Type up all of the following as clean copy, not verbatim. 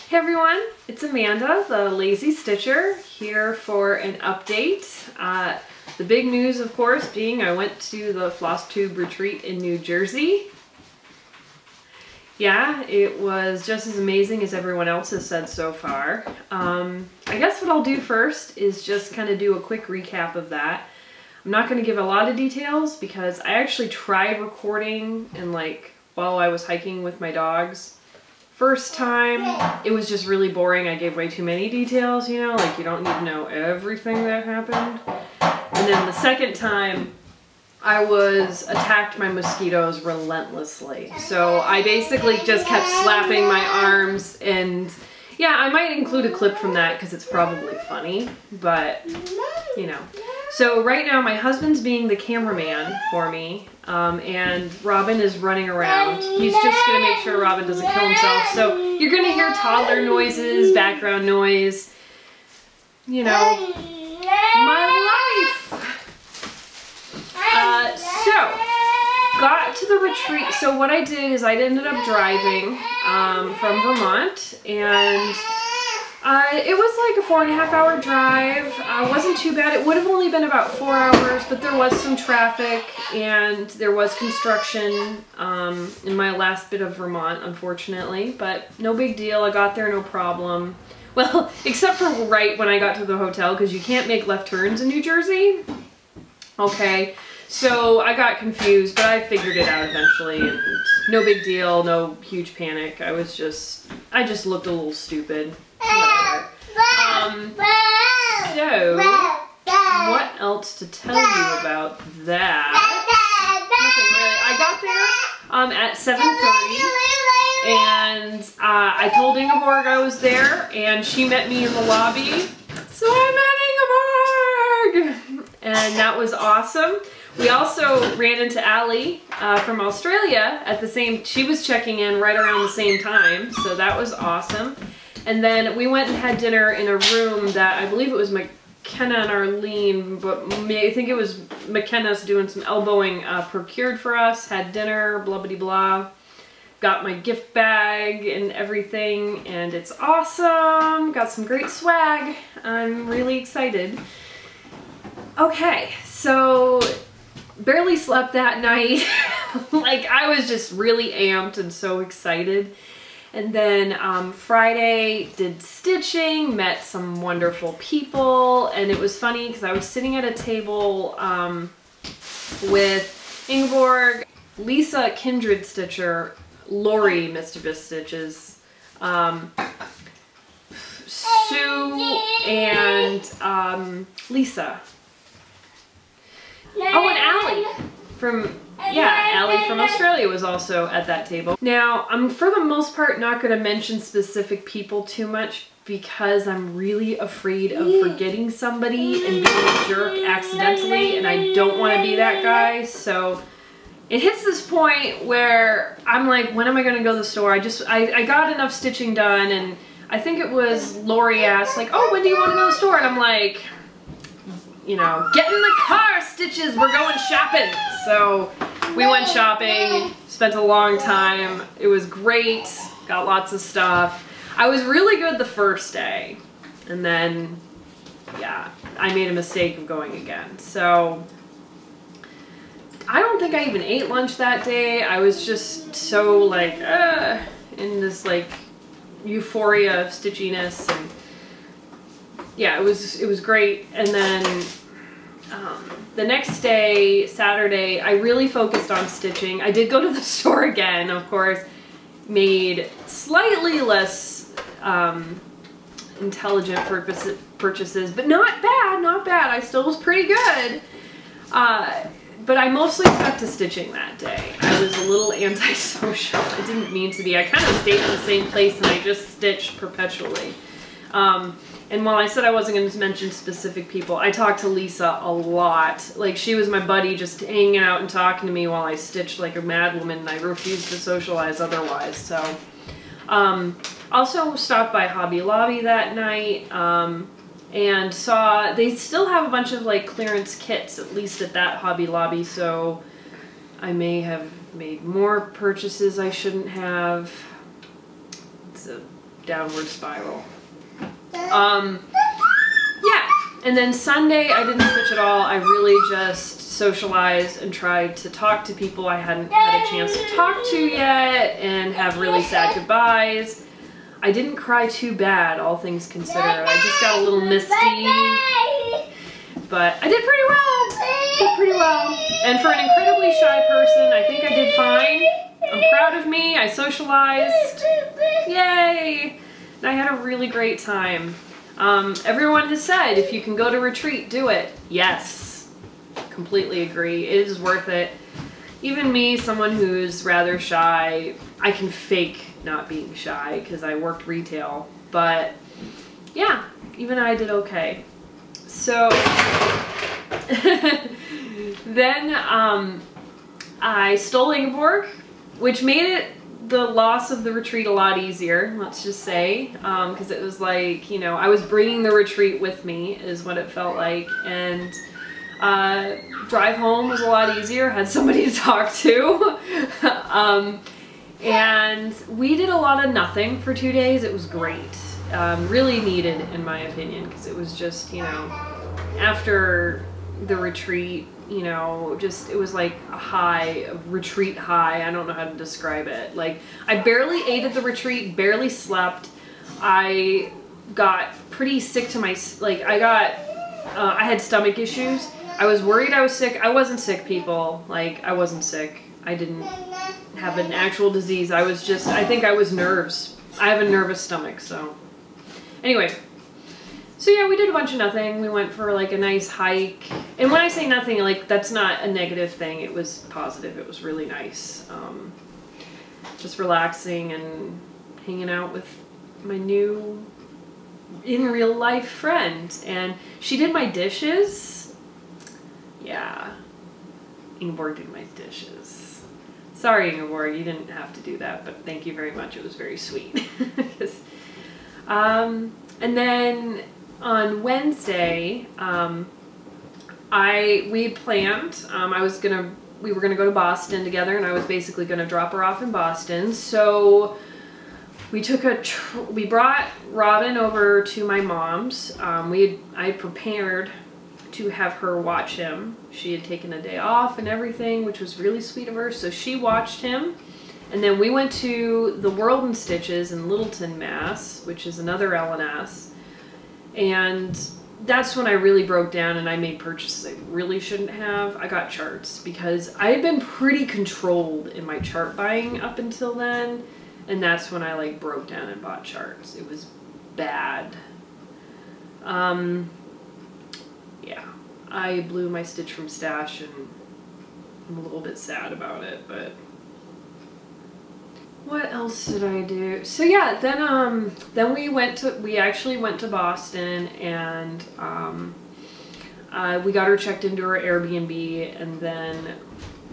Hey everyone, it's Amanda, the Lazy Stitcher, here for an update. The big news, of course, being I went to the Flosstube retreat in New Jersey. Yeah, it was just as amazing as everyone else has said so far. I guess what I'll do first is just kind of do a quick recap of that. I'm not going to give a lot of details because I actually tried recording and while I was hiking with my dogs. First time, it was just really boring. I gave way too many details, you know, like you don't need to know everything that happened. And then the second time, I was attacked by mosquitoes relentlessly. So I basically just kept slapping my arms, and yeah, I might include a clip from that because it's probably funny, but you know. So right now my husband's being the cameraman for me, and Robin is running around. He's just gonna make sure Robin doesn't kill himself. So you're gonna hear toddler noises, background noise, you know, my life. So got to the retreat. So what I did is I ended up driving from Vermont, and it was like a 4.5 hour drive. Wasn't too bad. It would have only been about 4 hours, but there was some traffic and there was construction in my last bit of Vermont, unfortunately, but no big deal. I got there no problem. Well, except for right when I got to the hotel, because you can't make left turns in New Jersey. Okay, so I got confused, but I figured it out eventually, and no big deal, no huge panic. I just looked a little stupid. Whatever. So, what else to tell you about that? Nothing really. I got there at 7:30, and I told Ingeborg I was there, and she met me in the lobby. So I met Ingeborg! And that was awesome. We also ran into Allie from Australia at the same, she was checking in right around the same time, so that was awesome. And then we went and had dinner in a room that I believe it was McKenna and Arlene, but I think it was McKenna's doing some elbowing, procured for us, had dinner, blah blah blah. Got my gift bag and everything, and it's awesome. Got some great swag. I'm really excited. Okay, so barely slept that night. Like, I was just really amped and so excited. And then Friday did stitching, met some wonderful people, and it was funny because I was sitting at a table with Ingeborg, Lisa Kindred Stitcher, Lori Mischievous Stitches, Sue, and Lisa. Oh, and Allie from, yeah, Allie from Australia was also at that table. Now, I'm for the most part not going to mention specific people too much because I'm really afraid of forgetting somebody and being a jerk accidentally, and I don't want to be that guy. So it hits this point where I'm like, when am I going to go to the store? I got enough stitching done, and I think it was Lori asked, like, oh, when do you want to go to the store? And I'm like, you know, get in the car, Stitches, we're going shopping. So we went shopping, spent a long time. It was great, got lots of stuff. I was really good the first day, and then, yeah, I made a mistake of going again. So I don't think I even ate lunch that day. I was just so like, in this like euphoria of stitchiness, and yeah, it was great. And then the next day, Saturday, I really focused on stitching. I did go to the store again, of course, made slightly less intelligent purchases, but not bad, not bad. I still was pretty good. But I mostly stuck to stitching that day. I was a little antisocial. I didn't mean to be. I kind of stayed in the same place and I just stitched perpetually. And while I said I wasn't going to mention specific people, I talked to Lisa a lot. Like, she was my buddy, just hanging out and talking to me while I stitched like a mad woman, and I refused to socialize otherwise. So, also stopped by Hobby Lobby that night, and saw they still have a bunch of like clearance kits, at least at that Hobby Lobby, so I may have made more purchases I shouldn't have. It's a downward spiral. Yeah, and then Sunday I didn't stitch at all. I really just socialized and tried to talk to people I hadn't had a chance to talk to yet and have really sad goodbyes. I didn't cry too bad, all things considered. I just got a little misty, but I did pretty well. And for an incredibly shy person, I think I did fine. I'm proud of me. I socialized. Yay! And I had a really great time. Everyone has said, if you can go to retreat, do it. Yes, completely agree. It is worth it. Even me, someone who's rather shy, I can fake not being shy because I worked retail. But yeah, even I did okay. So then I stole Ingeborg, which made it the loss of the retreat a lot easier, let's just say, because it was like, you know, I was bringing the retreat with me is what it felt like, and drive home was a lot easier, had somebody to talk to, and we did a lot of nothing for 2 days. It was great, really needed in my opinion, because it was just, you know, after the retreat, you know, just, it was like a high, a retreat high. I don't know how to describe it. Like, I barely ate at the retreat, barely slept. I got pretty sick to my, like, I had stomach issues. I was worried I was sick. I wasn't sick, people. Like, I wasn't sick. I didn't have an actual disease. I was just, I think I was nerves. I have a nervous stomach, so. Anyway. So yeah, we did a bunch of nothing. We went for like a nice hike. And when I say nothing, like, that's not a negative thing. It was positive. It was really nice. Just relaxing and hanging out with my new in real life friend. And she did my dishes. Yeah. Ingeborg did my dishes. Sorry, Ingeborg, you didn't have to do that, but thank you very much. It was very sweet. And then on Wednesday, we had planned, we were gonna go to Boston together, and I was basically gonna drop her off in Boston. So we brought Robin over to my mom's. I had prepared to have her watch him. She had taken a day off and everything, which was really sweet of her. So she watched him. And then we went to the World in Stitches in Littleton, Mass, which is another L&S. And that's when I really broke down and I made purchases I really shouldn't have. I got charts because I had been pretty controlled in my chart buying up until then. And that's when I like broke down and bought charts. It was bad. Yeah, I blew my Stitch from Stash and I'm a little bit sad about it, but what else did I do? So yeah, then we actually went to Boston, and we got her checked into her Airbnb, and then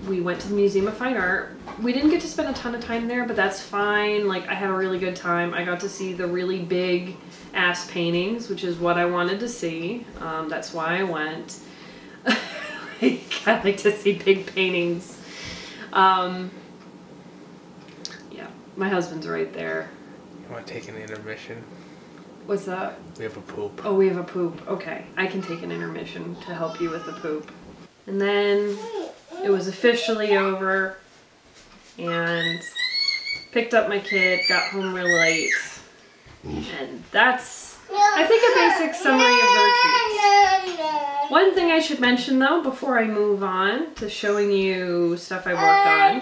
we went to the Museum of Fine Art. We didn't get to spend a ton of time there, but that's fine. Like, I had a really good time. I got to see the really big ass paintings, which is what I wanted to see. That's why I went. I like to see big paintings. Yeah, my husband's right there. You want to take an intermission? What's that? We have a poop. Oh, we have a poop. Okay, I can take an intermission to help you with the poop. And then it was officially over, and picked up my kid, got home real late, and that's, I think, a basic summary of the retreat. One thing I should mention though, before I move on to showing you stuff I worked on,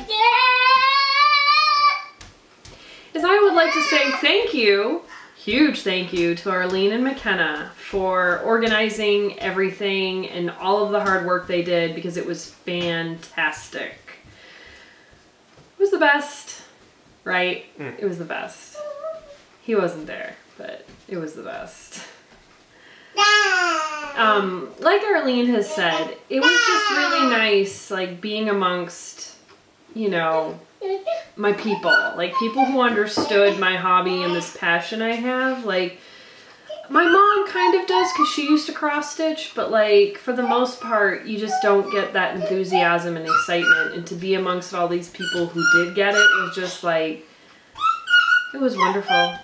is I would like to say thank you, huge thank you, to Arlene and McKenna for organizing everything and all of the hard work they did, because it was fantastic. It was the best, right? It was the best. He wasn't there, but it was the best. Like Arlene has said, it was just really nice, like, being amongst, you know, my people, like people who understood my hobby and this passion I have. Like, my mom kind of does, because she used to cross stitch, but like, for the most part, you just don't get that enthusiasm and excitement. And to be amongst all these people who did get it was just like, it was wonderful.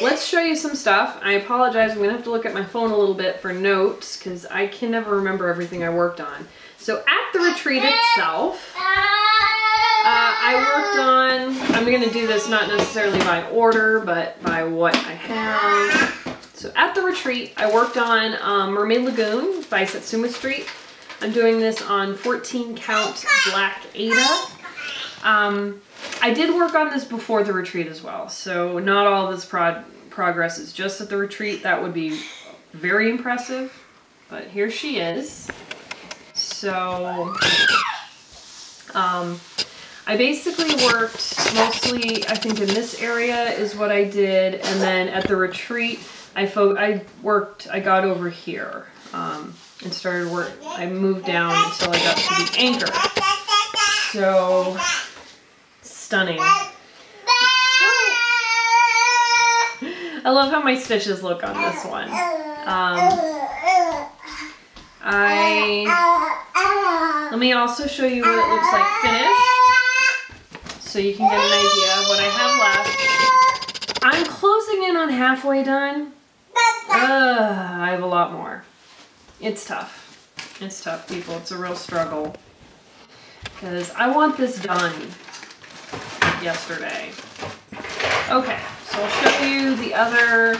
let's show you some stuff. I apologize, I'm gonna have to look at my phone a little bit for notes because I can never remember everything I worked on. So at the retreat itself, I worked on, I'm gonna do this not necessarily by order, but by what I have. So at the retreat, I worked on Mermaid Lagoon by Satsuma Street. I'm doing this on 14 count black Ada. I did work on this before the retreat as well, so not all of this progress is just at the retreat. That would be very impressive, but here she is. So, I basically worked mostly, I think in this area is what I did, and then at the retreat, I got over here, and started work. I moved down until I got to the anchor. So, stunning. I love how my stitches look on this one. Let me also show you what it looks like finished, so you can get an idea of what I have left. I'm closing in on halfway done. I have a lot more. It's tough. It's tough, people. It's a real struggle. Because I want this done yesterday. Okay, so I'll show you the other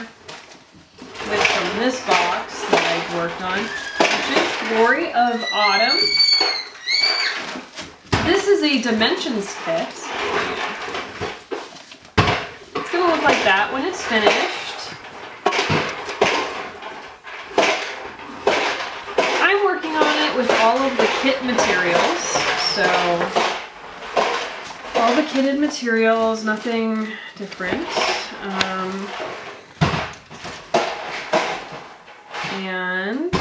bits from this box that I've worked on, which is Glory of Autumn. This is a Dimensions kit. It's going to look like that when it's finished. I'm working on it with all of the kit materials, so all the kitted materials, nothing different. And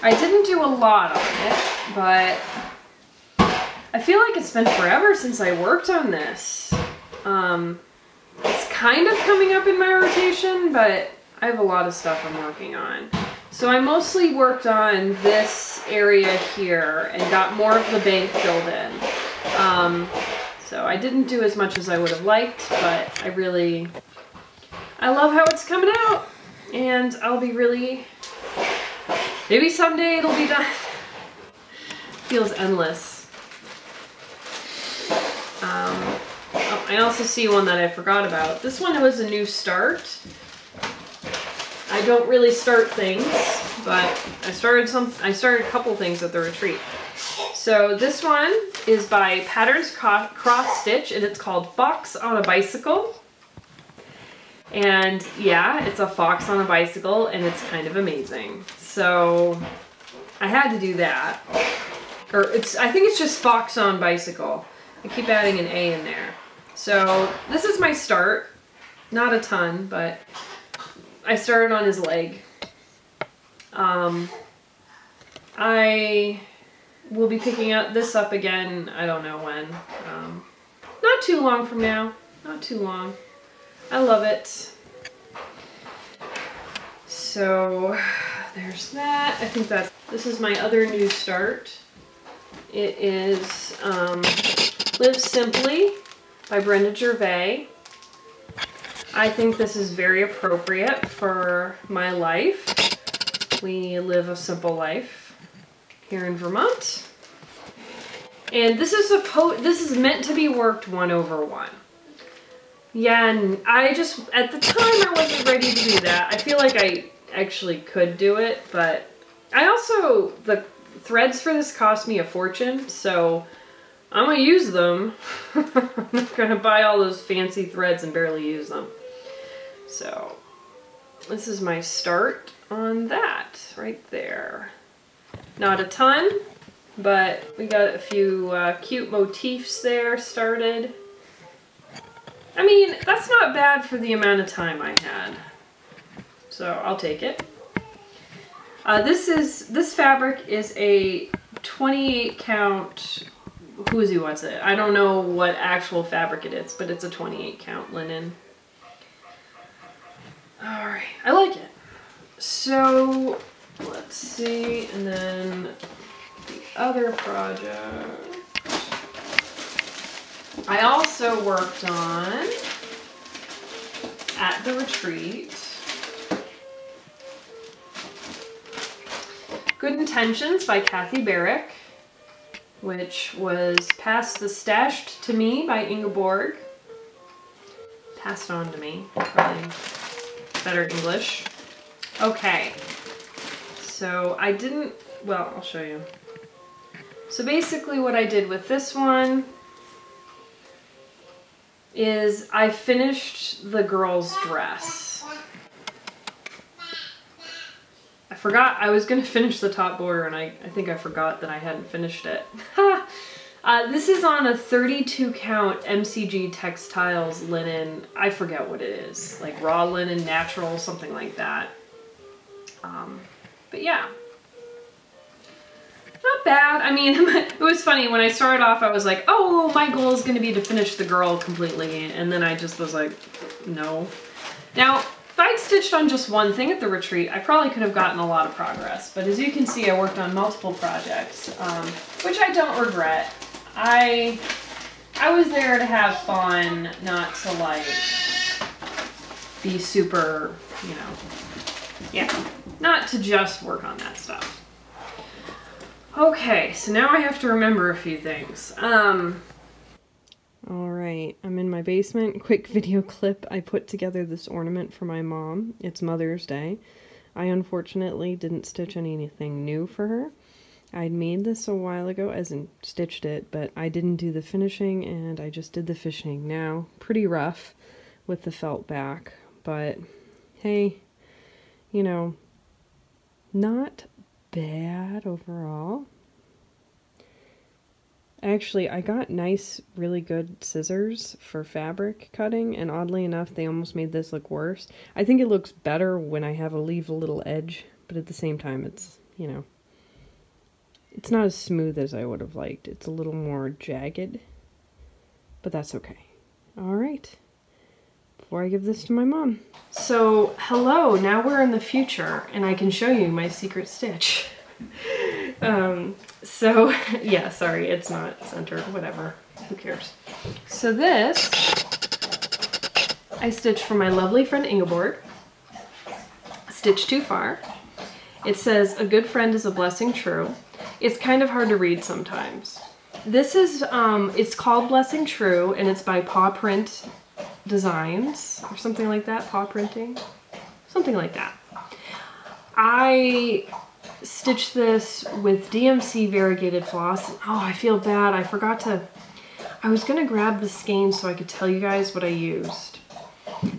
I didn't do a lot on it, but I feel like it's been forever since I worked on this. It's kind of coming up in my rotation, but I have a lot of stuff I'm working on. So I mostly worked on this area here and got more of the bank filled in. So I didn't do as much as I would have liked, but I love how it's coming out, and I'll be maybe someday it'll be done. Feels endless. Oh, I also see one that I forgot about. This one was a new start. I don't really start things, but I started a couple things at the retreat. So this one is by Patterns Cross Stitch, and it's called Fox on a Bicycle. And yeah, it's a fox on a bicycle, and it's kind of amazing. So I had to do that. Or I think it's just Fox on Bicycle. I keep adding an A in there. So this is my start. Not a ton, but I started on his leg. I will be picking this up again, I don't know when. Not too long from now. Not too long. I love it. So there's that. I think this is my other new start. It is Live Simply by Brenda Gervais. I think this is very appropriate for my life. We live a simple life here in Vermont. And this is meant to be worked 1/1. Yeah, and at the time I wasn't ready to do that. I feel like I actually could do it, but the threads for this cost me a fortune, so I'm gonna use them. I'm not gonna buy all those fancy threads and barely use them. So this is my start on that right there. Not a ton, but we got a few cute motifs there started. I mean, that's not bad for the amount of time I had. So I'll take it. This fabric is a 28 count, who's wants it? I don't know what actual fabric it is, but it's a 28 count linen. Alright, I like it. So, let's see, and then the other project. I also worked on at the retreat. Good Intentions by Kathy Barrick, which was passed the stashed to me by Ingeborg. Passed on to me, probably better English. Okay, so I didn't, well, I'll show you. So basically what I did with this one is I finished the girl's dress. I forgot I was going to finish the top border, and I think I forgot that I hadn't finished it. This is on a 32 count MCG Textiles linen. I forget what it is, like raw linen, natural, something like that. But yeah. Not bad. I mean, it was funny. When I started off, I was like, oh, my goal is going to be to finish the girl completely. And then I just was like, no. Now, if I'd stitched on just one thing at the retreat, I probably could have gotten a lot of progress. But as you can see, I worked on multiple projects, which I don't regret. I was there to have fun, not to like be super, you know, yeah, not to just work on that stuff. Okay, so now I have to remember a few things. Alright, I'm in my basement. Quick video clip. I put together this ornament for my mom. It's Mother's Day. I unfortunately didn't stitch anything new for her. I'd made this a while ago, as in stitched it, but I didn't do the finishing, and I just did the fishing. Now, pretty rough with the felt back, but hey, you know, not bad overall. Actually, I got nice, really good scissors for fabric cutting, and oddly enough, they almost made this look worse. I think it looks better when I have leave a little edge, but at the same time, it's, you know, it's not as smooth as I would have liked. It's a little more jagged, but that's okay. All right, before I give this to my mom. So, hello, now we're in the future, and I can show you my secret stitch. So, yeah, sorry, it's not centered, whatever, who cares. So this, I stitched for my lovely friend Ingeborg, Stitch Too Far. It says, a good friend is a blessing true. It's kind of hard to read sometimes. This is, it's called Blessing True, and it's by Paw Print Designs, or something like that, Paw Printing, something like that. I stitched this with DMC variegated floss. Oh, I feel bad. I forgot to, I was going to grab the skein so I could tell you guys what I used.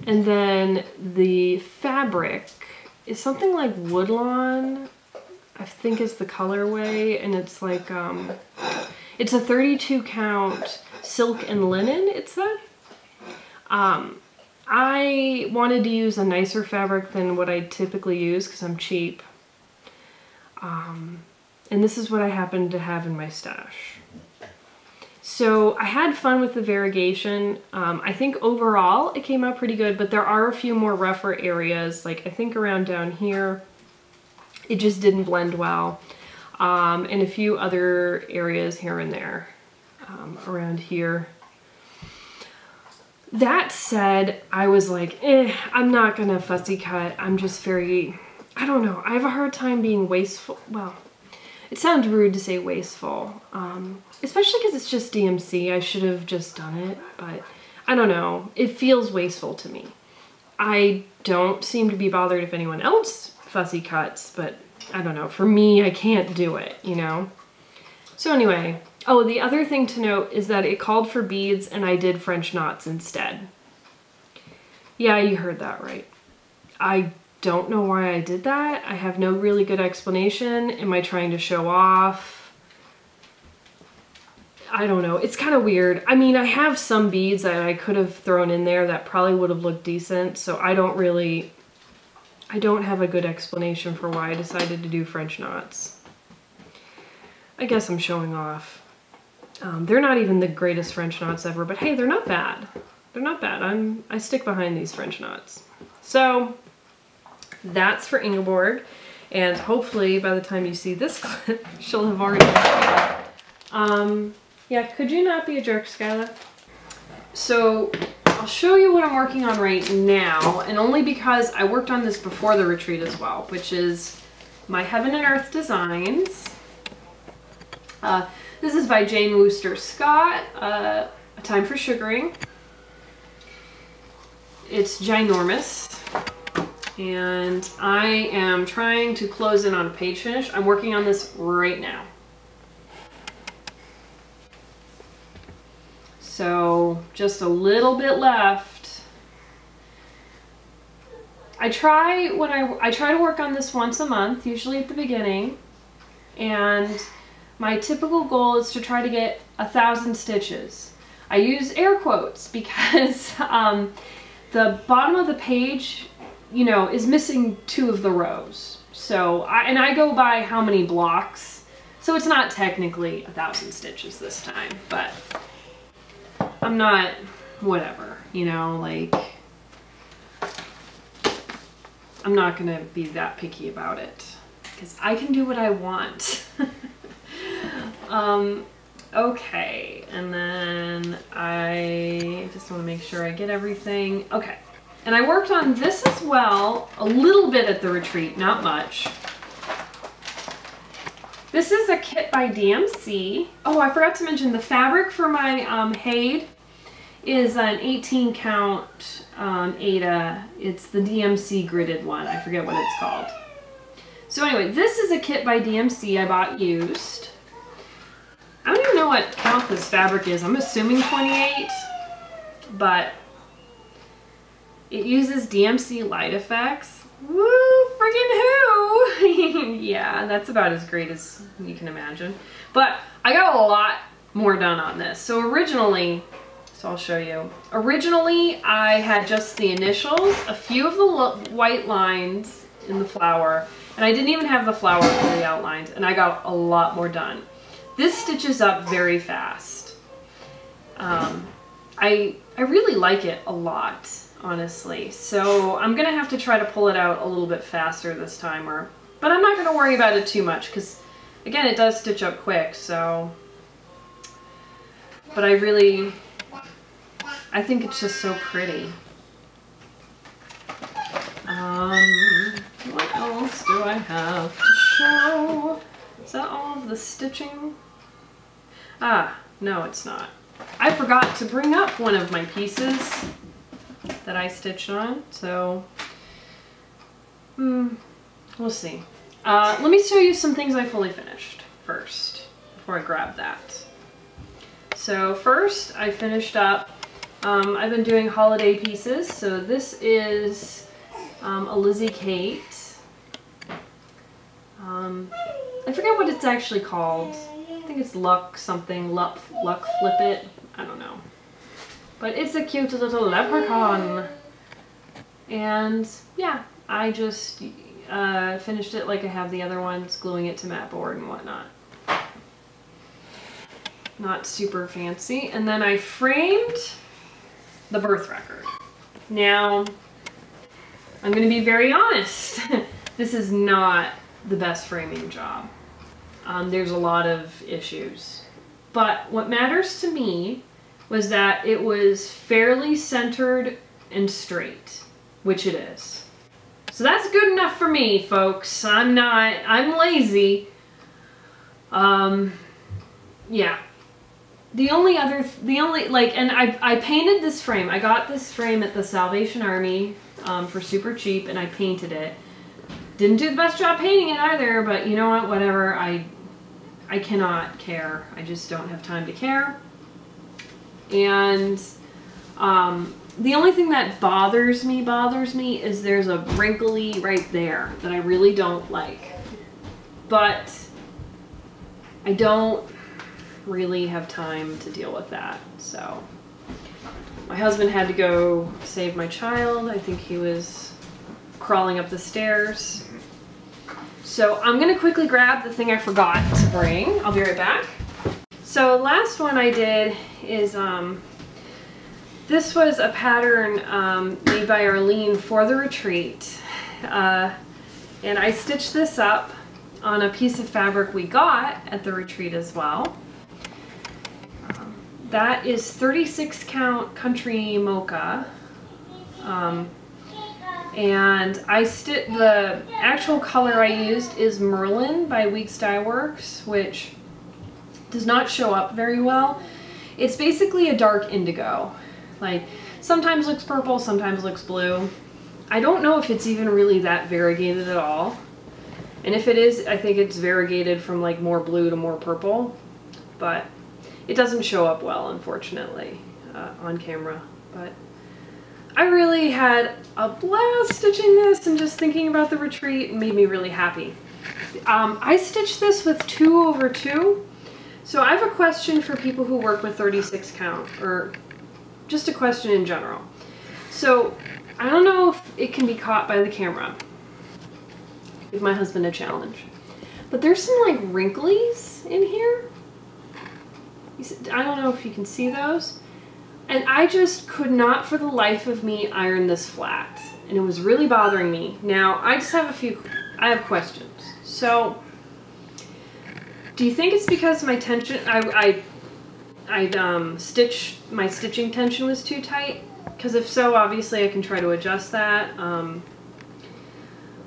And then the fabric is something like Woodlawn, I think is the colorway, and it's like, it's a 32 count silk and linen, it said. I wanted to use a nicer fabric than what I typically use because I'm cheap. And this is what I happened to have in my stash. So I had fun with the variegation. I think overall it came out pretty good, but there are a few more rougher areas, like I think around down here, it just didn't blend well. And a few other areas here and there, around here. That said, I was like, I'm not gonna fussy cut. I'm just very, I don't know, I have a hard time being wasteful. Well, it sounds rude to say wasteful, especially because it's just DMC. I should have just done it, but I don't know. It feels wasteful to me. I don't seem to be bothered if anyone else fussy cuts, but I don't know. For me, I can't do it, you know? So anyway, oh, the other thing to note is that it called for beads and I did French knots instead. Yeah, you heard that right. I don't know why I did that. I have no really good explanation. Am I trying to show off? I don't know. It's kind of weird. I mean, I have some beads that I could have thrown in there that probably would have looked decent, so I don't have a good explanation for why I decided to do French knots. I guess I'm showing off. They're not even the greatest French knots ever, but hey, they're not bad. They're not bad. I stick behind these French knots. So that's for Ingeborg, and hopefully by the time you see this clip, she'll have already yeah, could you not be a jerk, Skyla? So I'll show you what I'm working on right now, and only because I worked on this before the retreat as well, which is my Heaven and Earth Designs. This is by Jane Wooster Scott, A Time for Sugaring. It's ginormous, and I am trying to close in on a page finish. I'm working on this right now. So just a little bit left. I try to work on this once a month, usually at the beginning, and my typical goal is to try to get 1,000 stitches. I use air quotes because the bottom of the page, you know, is missing 2 of the rows. So, I go by how many blocks, so it's not technically 1,000 stitches this time, but I'm not, whatever, you know, like, I'm not gonna be that picky about it, because I can do what I want. Okay, and then I just want to make sure I get everything. Okay, and I worked on this as well, a little bit at the retreat, not much. This is a kit by DMC. Oh, I forgot to mention the fabric for my Haid is an 18 count Aida. It's the DMC gridded one. I forget what it's called. So anyway, this is a kit by DMC I bought used. I don't even know what count this fabric is. I'm assuming 28, but it uses DMC light effects. Woo, friggin' who? Yeah, that's about as great as you can imagine. But I got a lot more done on this. So originally, so I'll show you. Originally, I had just the initials, a few of the white lines in the flower, and I didn't even have the flower fully outlined, and I got a lot more done. This stitches up very fast. I really like it a lot, honestly. So I'm gonna have to try to pull it out a little bit faster this time, but I'm not gonna worry about it too much because, again, it does stitch up quick. So, but I think it's just so pretty. What else do I have to show? Is that all of the stitching? Ah, no, it's not. I forgot to bring up one of my pieces that I stitched on, so we'll see. Let me show you some things I fully finished first before I grab that. So first I finished up, I've been doing holiday pieces, so this is a Lizzie Kate. I forget what it's actually called. I think it's Luck something, Luck Flip It, I don't know. But it's a cute little leprechaun. And yeah, I just finished it like I have the other ones, gluing it to mat board and whatnot. Not super fancy. And then I framed the birth record. Now, I'm gonna be very honest. This is not the best framing job. There's a lot of issues. But what matters to me was that it was fairly centered and straight, which it is. So that's good enough for me, folks. I'm lazy. Yeah. And I painted this frame. I got this frame at the Salvation Army for super cheap, and I painted it. Didn't do the best job painting it either, but you know what, whatever. I cannot care. I just don't have time to care. And the only thing that bothers me is there's a wrinkly right there that I really don't like. But I don't really have time to deal with that. So my husband had to go save my child. I think he was crawling up the stairs. So I'm gonna quickly grab the thing I forgot to bring. I'll be right back. So last one I did is, this was a pattern made by Arlene for the retreat. And I stitched this up on a piece of fabric we got at the retreat as well. that is 36 count country mocha. And the actual color I used is Merlin by Weeks Dye Works, which does not show up very well. It's basically a dark indigo. Like, sometimes looks purple, sometimes looks blue. I don't know if it's even really that variegated at all. And if it is, I think it's variegated from like more blue to more purple, but it doesn't show up well, unfortunately, on camera. But I really had a blast stitching this, and just thinking about the retreat made me really happy. I stitched this with 2/2. So I have a question for people who work with 36 count, or just a question in general. So I don't know if it can be caught by the camera. Give my husband a challenge. But there's some like wrinklies in here. I don't know if you can see those. And I just could not for the life of me iron this flat. And it was really bothering me. Now, I just have I have questions. So, do you think it's because my tension, my stitching tension was too tight? Because if so, obviously I can try to adjust that.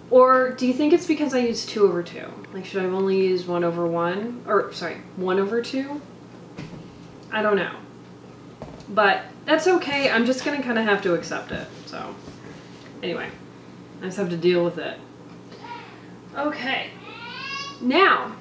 Or do you think it's because I used 2/2? Like, should I have only used 1/1? Or, sorry, 1/2? I don't know. But that's okay. I'm just gonna kind of have to accept it. So, anyway, I just have to deal with it. Okay. Now,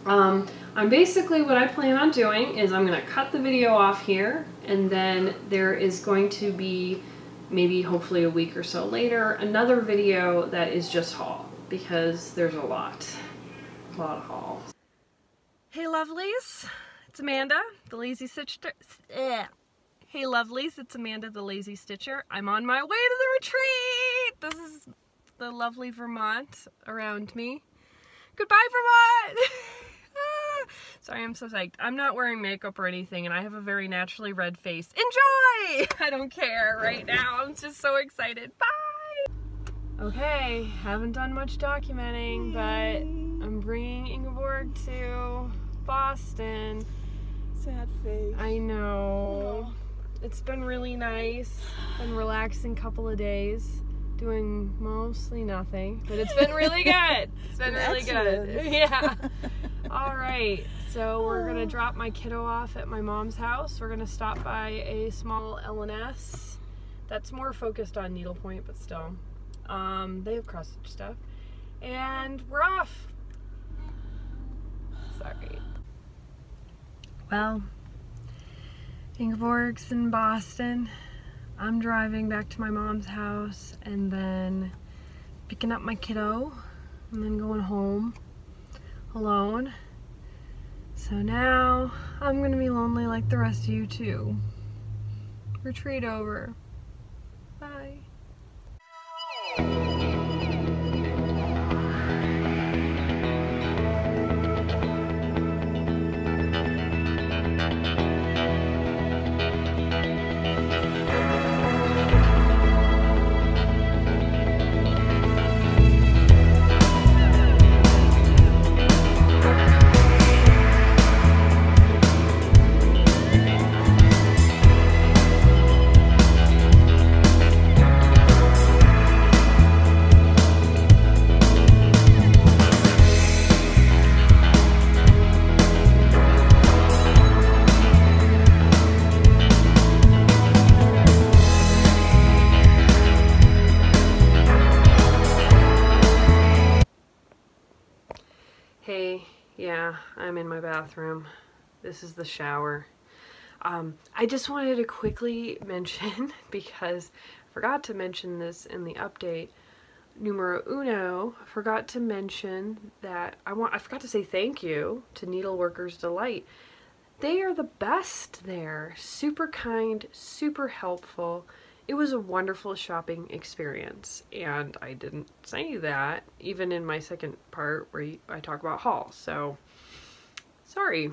I'm basically, what I plan on doing is I'm gonna cut the video off here, and then there is going to be, maybe hopefully a week or so later, another video that is just haul, because there's a lot of haul. Hey lovelies, it's Amanda, the Lazy Stitcher. Hey lovelies, it's Amanda, the Lazy Stitcher. I'm on my way to the retreat! This is the lovely Vermont around me. Goodbye, Vermont! Sorry, I'm so psyched. I'm not wearing makeup or anything, and I have a very naturally red face. Enjoy! I don't care right now. I'm just so excited. Bye! Okay, haven't done much documenting, but I'm bringing Ingeborg to Boston. Sad face. I know. It's been really nice. Been relaxing couple of days. Doing mostly nothing, but it's been really good. It's been really good. Yeah. All right, so we're gonna drop my kiddo off at my mom's house. We're gonna stop by a small L&S that's more focused on needlepoint, but still. They have cross stitch stuff. And we're off. Sorry. Well, Ingeborg's in Boston. I'm driving back to my mom's house and then picking up my kiddo and then going home alone. So now I'm gonna be lonely like the rest of you too. Retreat over. Bye. Hey, yeah, I'm in my bathroom. This is the shower. I just wanted to quickly mention, because I forgot to mention this in the update, numero uno, I forgot to mention that I forgot to say thank you to Needleworkers Delight. They are the best there. Super kind, super helpful. It was a wonderful shopping experience, and I didn't say that even in my second part where I talk about haul, so sorry.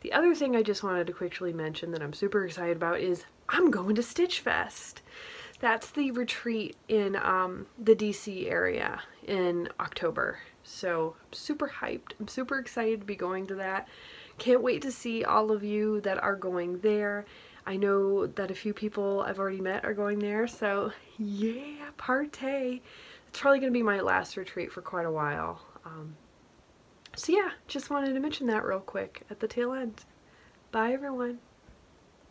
The other thing I just wanted to quickly mention that I'm super excited about is I'm going to Stitch Fest. That's the retreat in the DC area in October, so I'm super hyped. I'm super excited to be going to that. Can't wait to see all of you that are going there. I know that a few people I've already met are going there, so yeah, partay. It's probably going to be my last retreat for quite a while. So yeah, just wanted to mention that real quick at the tail end. Bye everyone.